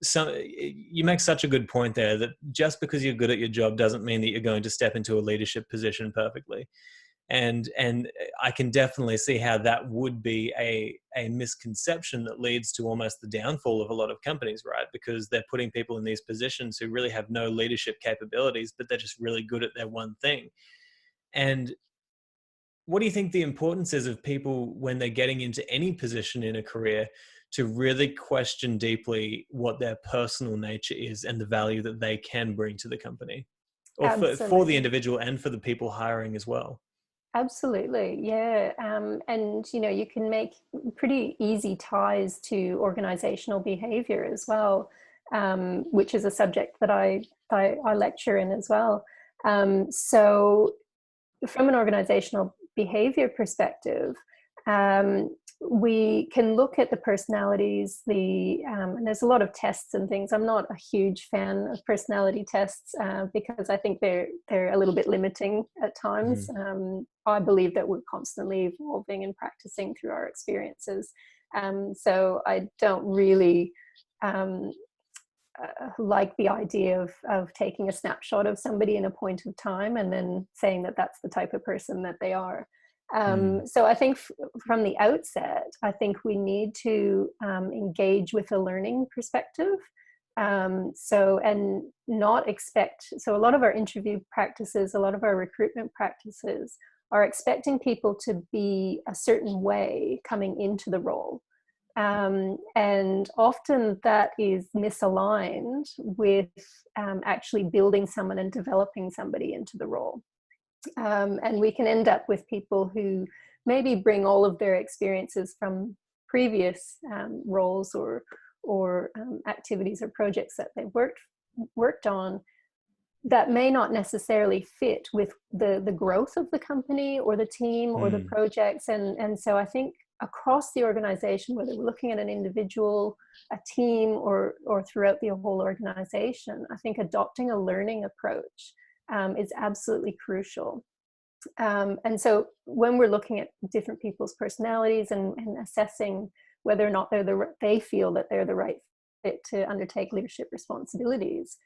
you make such a good point there, that just because you're good at your job doesn't mean that you're going to step into a leadership position perfectly. And I can definitely see how that would be a misconception that leads to almost the downfall of a lot of companies, right? Because they're putting people in these positions who really have no leadership capabilities, but they're just really good at their one thing. And what do you think the importance is of people when they're getting into any position in a career to really question deeply what their personal nature is and the value that they can bring to the company, or for the individual and for the people hiring as well? Absolutely. Yeah. And, you can make pretty easy ties to organizational behavior as well, which is a subject that I lecture in as well. So from an organizational behavior perspective, we can look at the personalities, and there's a lot of tests and things. I'm not a huge fan of personality tests because I think they're a little bit limiting at times. I believe that we're constantly evolving and practicing through our experiences. So I don't really like the idea of taking a snapshot of somebody in a point of time and then saying that that's the type of person that they are. So I think from the outset, I think we need to engage with a learning perspective. And not expect, so a lot of our interview practices, a lot of our recruitment practices are expecting people to be a certain way coming into the role. And often that is misaligned with actually building someone and developing somebody into the role. And we can end up with people who maybe bring all of their experiences from previous roles or activities or projects that they've worked on that may not necessarily fit with the growth of the company or the team or the projects. And so I think across the organization, whether we're looking at an individual, a team, or throughout the whole organization, I think adopting a learning approach is absolutely crucial. And so when we're looking at different people's personalities and assessing whether or not they feel that they're the right fit to undertake leadership responsibilities,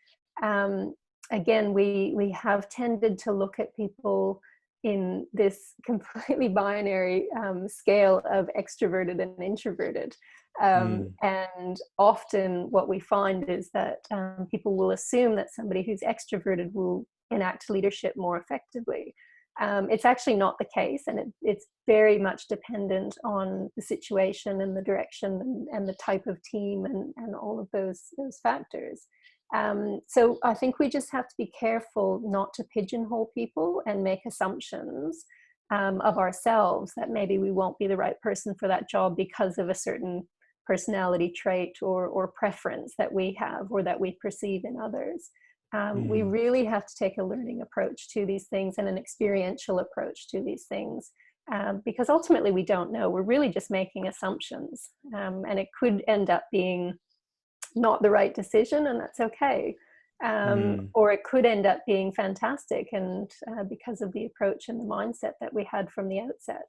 again, we have tended to look at people in this completely binary scale of extroverted and introverted. And often what we find is that people will assume that somebody who's extroverted will enact leadership more effectively. It's actually not the case, and it's very much dependent on the situation and the direction and the type of team and all of those factors. So I think we just have to be careful not to pigeonhole people and make assumptions of ourselves that maybe we won't be the right person for that job because of a certain personality trait or preference that we have or that we perceive in others. We really have to take a learning approach to these things and an experiential approach to these things, because ultimately we don't know. We're really just making assumptions, and it could end up being not the right decision, and that's okay. Or it could end up being fantastic, and because of the approach and the mindset that we had from the outset.